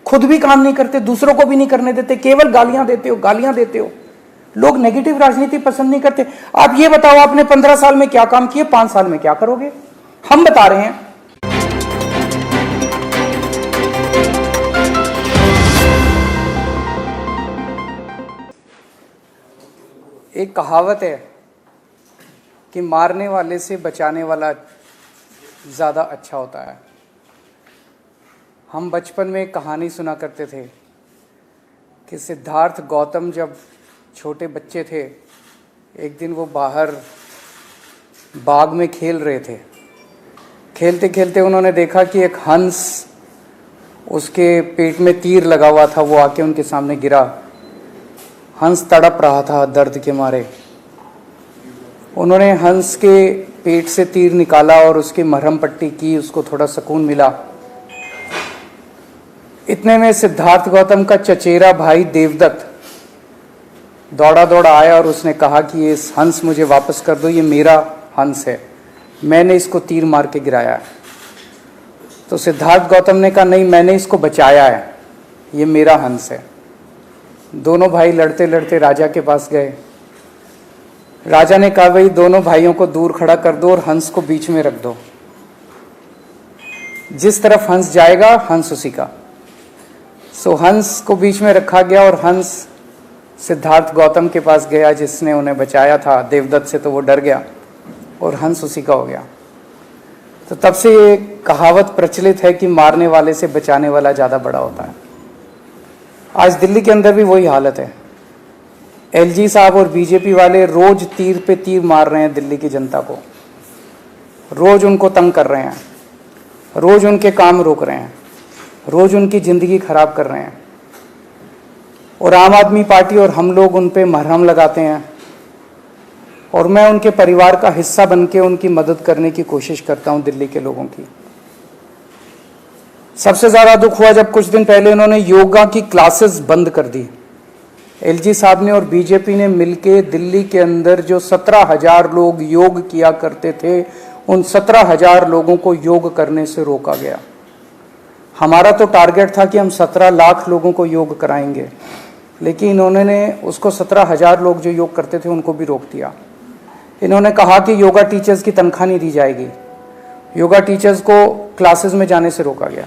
खुद भी काम नहीं करते, दूसरों को भी नहीं करने देते, केवल गालियां देते हो, गालियां देते हो। लोग नेगेटिव राजनीति पसंद नहीं करते। आप ये बताओ, आपने 15 साल में क्या काम किए, 5 साल में क्या करोगे? हम बता रहे हैं। एक कहावत है कि मारने वाले से बचाने वाला ज्यादा अच्छा होता है। हम बचपन में एक कहानी सुना करते थे कि सिद्धार्थ गौतम जब छोटे बच्चे थे, एक दिन वो बाहर बाग में खेल रहे थे। खेलते खेलते उन्होंने देखा कि एक हंस, उसके पेट में तीर लगा हुआ था, वो आके उनके सामने गिरा। हंस तड़प रहा था दर्द के मारे। उन्होंने हंस के पेट से तीर निकाला और उसकी मरहम पट्टी की, उसको थोड़ा सुकून मिला। इतने में सिद्धार्थ गौतम का चचेरा भाई देवदत्त दौड़ा दौड़ा आया और उसने कहा कि ये हंस मुझे वापस कर दो, ये मेरा हंस है, मैंने इसको तीर मार के गिराया है। तो सिद्धार्थ गौतम ने कहा नहीं, मैंने इसको बचाया है, ये मेरा हंस है। दोनों भाई लड़ते लड़ते राजा के पास गए। राजा ने कहा भाई दोनों भाइयों को दूर खड़ा कर दो और हंस को बीच में रख दो, जिस तरफ हंस जाएगा हंस उसी का। सो हंस को बीच में रखा गया और हंस सिद्धार्थ गौतम के पास गया जिसने उन्हें बचाया था देवदत्त से, तो वो डर गया और हंस उसी का हो गया। तो तब से ये कहावत प्रचलित है कि मारने वाले से बचाने वाला ज्यादा बड़ा होता है। आज दिल्ली के अंदर भी वही हालत है। एलजी साहब और बीजेपी वाले रोज तीर पे तीर मार रहे हैं दिल्ली की जनता को, रोज उनको तंग कर रहे हैं, रोज उनके काम रोक रहे हैं, रोज उनकी जिंदगी खराब कर रहे हैं। और आम आदमी पार्टी और हम लोग उन पे मरहम लगाते हैं और मैं उनके परिवार का हिस्सा बन के उनकी मदद करने की कोशिश करता हूं दिल्ली के लोगों की। सबसे ज्यादा दुख हुआ जब कुछ दिन पहले उन्होंने योगा की क्लासेस बंद कर दी। एलजी साहब ने और बीजेपी ने मिलके दिल्ली के अंदर जो 17,000 लोग योग किया करते थे, उन 17,000 लोगों को योग करने से रोका गया। हमारा तो टारगेट था कि हम 17 लाख लोगों को योग कराएंगे, लेकिन उन्होंने उसको 17,000 लोग जो योग करते थे उनको भी रोक दिया। इन्होंने कहा कि योगा टीचर्स की तनख्वाह नहीं दी जाएगी। योगा टीचर्स को क्लासेस में जाने से रोका गया।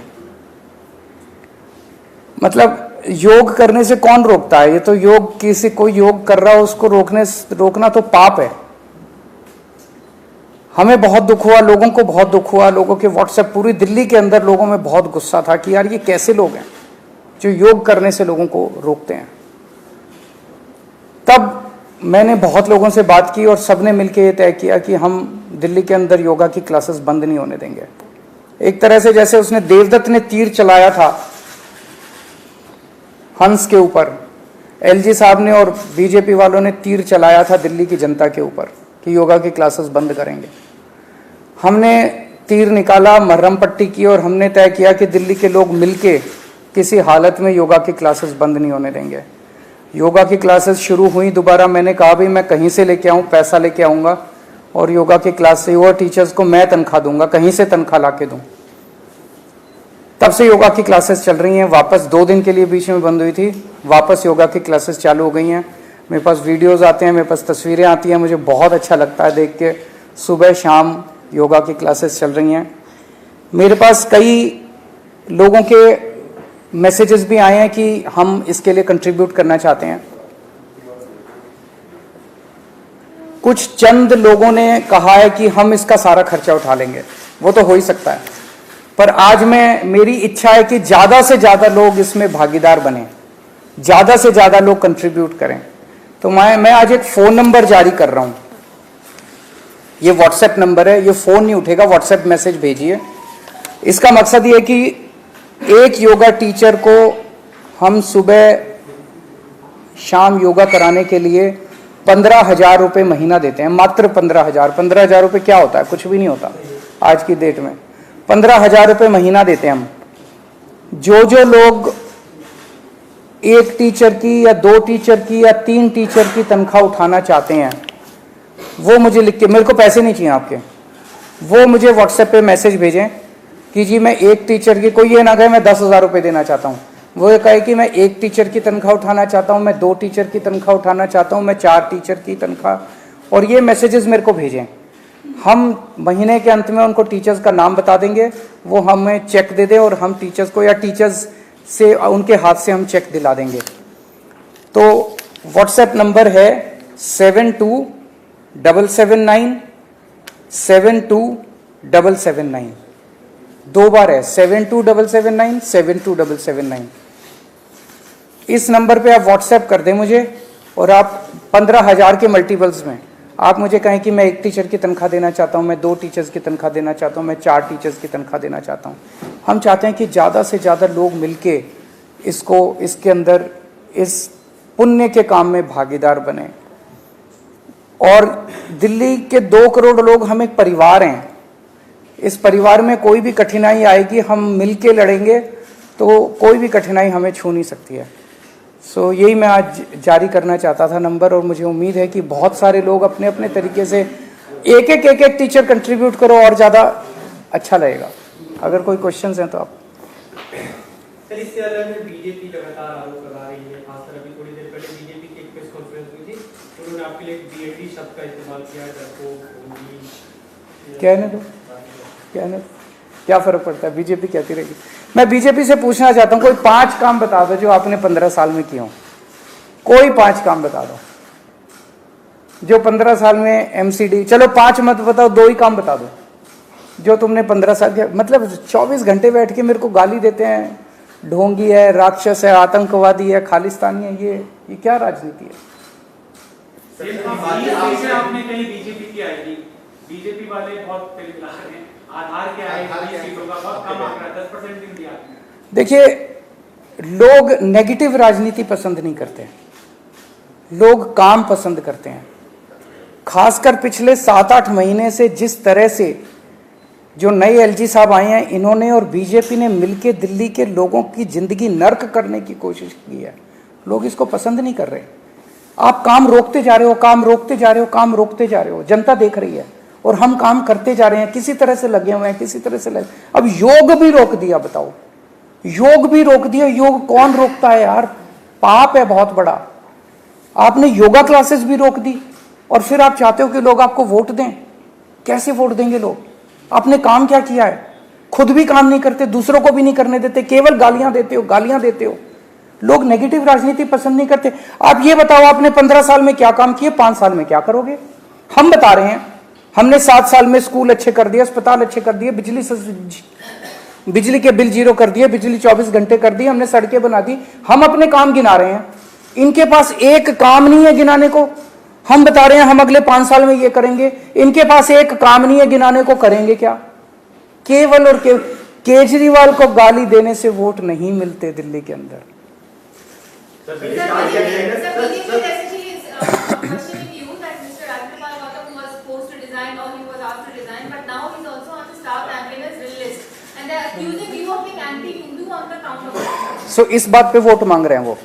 मतलब योग करने से कौन रोकता है? ये तो योग, किसी कोई योग कर रहा हो उसको रोकना तो पाप है। हमें बहुत दुख हुआ, लोगों को बहुत दुख हुआ। लोगों के व्हाट्सएप, पूरी दिल्ली के अंदर लोगों में बहुत गुस्सा था कि यार ये कैसे लोग हैं जो योग करने से लोगों को रोकते हैं। तब मैंने बहुत लोगों से बात की और सबने मिलकर ये तय किया कि हम दिल्ली के अंदर योगा की क्लासेस बंद नहीं होने देंगे। एक तरह से जैसे उसने देवदत्त ने तीर चलाया था हंस के ऊपर, एलजी साहब ने और बीजेपी वालों ने तीर चलाया था दिल्ली की जनता के ऊपर कि योगा की क्लासेस बंद करेंगे। हमने तीर निकाला, मरहम पट्टी की और हमने तय किया कि दिल्ली के लोग मिलके किसी हालत में योगा की क्लासेस बंद नहीं होने देंगे। योगा की क्लासेस शुरू हुई दोबारा। मैंने कहा भी मैं कहीं से लेके आऊँ, पैसा लेके आऊँगा और योगा की क्लास से योगा टीचर्स को मैं तनख्वाह दूंगा, कहीं से तनख्वाह ला के दूँ। तब से योगा की क्लासेस चल रही हैं। वापस 2 दिन के लिए बीच में बंद हुई थी, वापस योगा की क्लासेस चालू हो गई हैं। मेरे पास वीडियोस आते हैं, मेरे पास तस्वीरें आती हैं, मुझे बहुत अच्छा लगता है देख के। सुबह शाम योगा की क्लासेस चल रही हैं। मेरे पास कई लोगों के मैसेजेस भी आए हैं कि हम इसके लिए कंट्रीब्यूट करना चाहते हैं। कुछ चंद लोगों ने कहा है कि हम इसका सारा खर्चा उठा लेंगे, वो तो हो ही सकता है, पर आज मेरी इच्छा है कि ज्यादा से ज्यादा लोग इसमें भागीदार बने, ज्यादा से ज्यादा लोग कंट्रीब्यूट करें। तो मैं आज एक फोन नंबर जारी कर रहा हूं। ये व्हाट्सएप नंबर है, ये फोन नहीं उठेगा, व्हाट्सएप मैसेज भेजिए। इसका मकसद ये है कि एक योगा टीचर को हम सुबह शाम योगा कराने के लिए 15,000 रुपये महीना देते हैं, मात्र 15,000। 15,000 रुपये क्या होता है? कुछ भी नहीं होता आज की डेट में। 15,000 रुपये महीना देते हैं हम। जो लोग एक टीचर की या 2 टीचर की या 3 टीचर की तनख्वाह उठाना चाहते हैं, वो मुझे लिख के, मेरे को पैसे नहीं चाहिए आपके, वो मुझे व्हाट्सएप पे मैसेज भेजें कि जी मैं एक टीचर की, कोई ये ना कहे मैं 10,000 रुपये देना चाहता हूँ, वो ये कहे कि मैं 1 टीचर की तनख्वाह उठाना चाहता हूँ, मैं 2 टीचर की तनख्वाह उठाना चाहता हूँ, मैं 4 टीचर की तनख्वाह, और ये मैसेजेस मेरे को भेजें। हम महीने के अंत में उनको टीचर्स का नाम बता देंगे, वो हमें चेक दे दें और हम टीचर्स को या टीचर्स से उनके हाथ से हम चेक दिला देंगे। तो व्हाट्सएप नंबर है 7277972779, 2 बार है 7277972779। इस नंबर पे आप व्हाट्सएप कर दें मुझे, और आप 15,000 के मल्टीपल्स में आप मुझे कहें कि मैं 1 टीचर की तनख्वाह देना चाहता हूं, मैं 2 टीचर्स की तनख्वाह देना चाहता हूं, मैं 4 टीचर्स की तनख्वाह देना चाहता हूं। हम चाहते हैं कि ज़्यादा से ज़्यादा लोग मिलके इसके अंदर इस पुण्य के काम में भागीदार बने। और दिल्ली के 2 करोड़ लोग हम एक परिवार हैं। इस परिवार में कोई भी कठिनाई आएगी, हम मिलके लड़ेंगे तो कोई भी कठिनाई हमें छू नहीं सकती है। सो यही मैं आज जारी करना चाहता था नंबर, और मुझे उम्मीद है कि बहुत सारे लोग अपने अपने तरीके से एक एक टीचर कंट्रीब्यूट करो और ज़्यादा अच्छा लगेगा। अगर कोई क्वेश्चंस हैं तो आप। सर, इससे अलग में बीजेपी लगातार आरोप लगा रही है, खासकर अभी थोड़ी देर पहले बीजेपी की एक प्रेस कॉन्फ्रेंस हुई थी, उन्होंने आपके लिए बीएडी शब्द का इस्तेमाल किया है। कहने दो, क्या फर्क पड़ता है, बीजेपी कहती रहेगी। मैं बीजेपी से पूछना चाहता हूँ, कोई 5 काम बता दो जो आपने 15 साल में किए हो। कोई 5 काम बता दो जो 15 साल में एमसीडी, चलो 5 मत बताओ, 2 ही काम बता दो जो तुमने 15 साल के, मतलब 24 घंटे बैठ के मेरे को गाली देते हैं, ढोंगी है, राक्षस है, आतंकवादी है, खालिस्तानी है। ये क्या राजनीति है? आपने कहीं बीजेपी की आएगी, बीजेपी वाले बहुत हैं, आधार क्या है, सीटों का बहुत कम आंकड़ा 10% भी दिया। देखिए, लोग नेगेटिव राजनीति पसंद नहीं करते, लोग काम पसंद करते हैं। खासकर पिछले 7-8 महीने से जिस तरह से जो नए एलजी साहब आए हैं, इन्होंने और बीजेपी ने मिलकर दिल्ली के लोगों की जिंदगी नर्क करने की कोशिश की है। लोग इसको पसंद नहीं कर रहे। आप काम रोकते जा रहे हो, काम रोकते जा रहे हो, काम रोकते जा रहे हो, जनता देख रही है, और हम काम करते जा रहे हैं, किसी तरह से लगे हुए हैं, किसी तरह से लगे। अब योग भी रोक दिया, बताओ, योग भी रोक दिया। योग कौन रोकता है यार, पाप है बहुत बड़ा। आपने योगा क्लासेस भी रोक दी, और फिर आप चाहते हो कि लोग आपको वोट दें। कैसे वोट देंगे लोग? आपने काम क्या किया है? खुद भी काम नहीं करते, दूसरों को भी नहीं करने देते, केवल गालियां देते हो, गालियां देते हो। लोग नेगेटिव राजनीति पसंद नहीं करते। आप ये बताओ, आपने 15 साल में क्या काम किए, 5 साल में क्या करोगे? हम बता रहे हैं, हमने 7 साल में स्कूल अच्छे कर दिए, अस्पताल अच्छे कर दिए, बिजली के बिल 0 कर दिए, बिजली 24 घंटे कर दी, हमने सड़कें बना दी। हम अपने काम गिना रहे हैं, इनके पास एक काम नहीं है गिनाने को। हम बता रहे हैं हम अगले 5 साल में ये करेंगे, इनके पास एक काम नहीं है गिनाने को, करेंगे क्या? केवल और केवल केजरीवाल को गाली देने से वोट नहीं मिलते दिल्ली के अंदर। सो इस बात पे वोट मांग रहे हैं वो,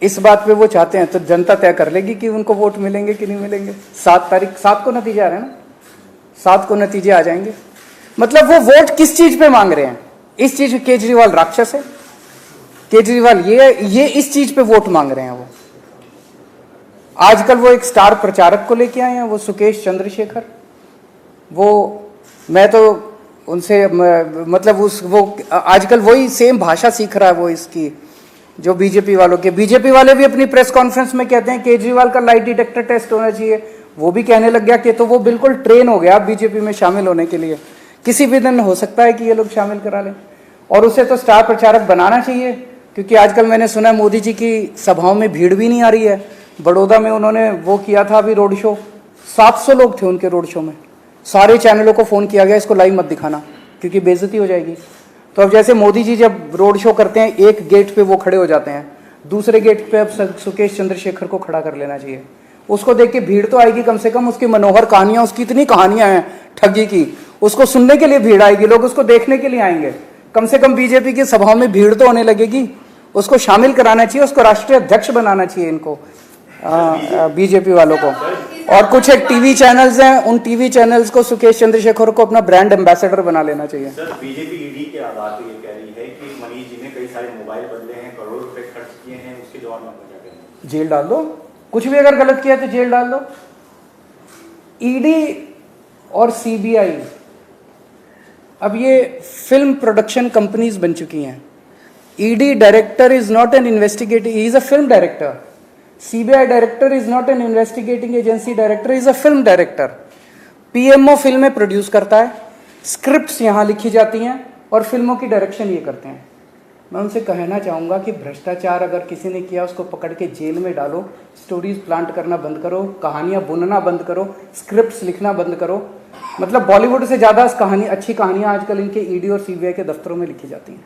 इस बात पे वो चाहते हैं, तो जनता तय कर लेगी कि उनको वोट मिलेंगे कि नहीं मिलेंगे। 7 को नतीजे आ रहे हैं ना, 7 को नतीजे आ जाएंगे। मतलब वो वोट किस चीज पे मांग रहे हैं? इस चीज पे केजरीवाल राक्षस है, केजरीवाल ये इस चीज पे वोट मांग रहे हैं वो। आजकल वो एक स्टार प्रचारक को लेके आए हैं, वो सुकेश चंद्रशेखर। वो मैं तो उनसे मतलब वो आजकल वही सेम भाषा सीख रहा है वो, इसकी जो बीजेपी वालों के। बीजेपी वाले भी अपनी प्रेस कॉन्फ्रेंस में कहते हैं केजरीवाल का लाइट डिटेक्टर टेस्ट होना चाहिए। वो भी कहने लग गया कि तो वो बिल्कुल ट्रेन हो गया बीजेपी में शामिल होने के लिए, किसी भी दिन हो सकता है कि ये लोग शामिल करा लें। और उसे तो स्टार प्रचारक बनाना चाहिए, क्योंकि आजकल मैंने सुना मोदी जी की सभाओं में भीड़ भी नहीं आ रही है। बड़ौदा में उन्होंने वो किया था अभी रोड शो, 700 लोग थे उनके रोड शो में। सारे चैनलों को फोन किया गया इसको लाइव मत दिखाना क्योंकि बेइज्जती हो जाएगी। तो अब जैसे मोदी जी जब रोड शो करते हैं, एक गेट पे वो खड़े हो जाते हैं, दूसरे गेट पे अब सुकेश चंद्रशेखर को खड़ा कर लेना चाहिए। उसको देख के भीड़ तो आएगी, कम से कम उसकी मनोहर कहानियां, उसकी इतनी कहानियां हैं ठगी की, उसको सुनने के लिए भीड़ आएगी, लोग उसको देखने के लिए आएंगे। कम से कम बीजेपी की सभाओं में भीड़ तो होने लगेगी। उसको शामिल कराना चाहिए, उसको राष्ट्रीय अध्यक्ष बनाना चाहिए इनको, बीजेपी वालों को। और कुछ एक टीवी चैनल्स हैं, उन टीवी चैनल्स को सुकेश चंद्रशेखर को अपना ब्रांड एम्बेसडर बना लेना चाहिए। सर, बीजेपी ईडी के आधार पर ये कह रही है कि मनीष जी ने कई सारे मोबाइल बदले हैं, करोड़ों रुपए खर्च किए हैं, उसके जवाब में आपका क्या कहना है? जेल डाल दो, कुछ भी अगर गलत किया तो जेल डाल दो। ईडी और सीबीआई अब ये फिल्म प्रोडक्शन कंपनीज बन चुकी हैं। ED director is not an investigating, he is a film director. CBI director is not an investigating agency director, is a film director. PMO फिल्में प्रोड्यूस करता है, स्क्रिप्ट्स यहाँ लिखी जाती हैं और फिल्मों की डायरेक्शन ये करते हैं। मैं उनसे कहना चाहूँगा कि भ्रष्टाचार अगर किसी ने किया उसको पकड़ के जेल में डालो, स्टोरीज प्लांट करना बंद करो, कहानियाँ बुनना बंद करो, स्क्रिप्ट्स लिखना बंद करो। मतलब बॉलीवुड से ज़्यादा अच्छी कहानियाँ आजकल इनके ईडी और सीबीआई के दफ्तरों में लिखी जाती हैं।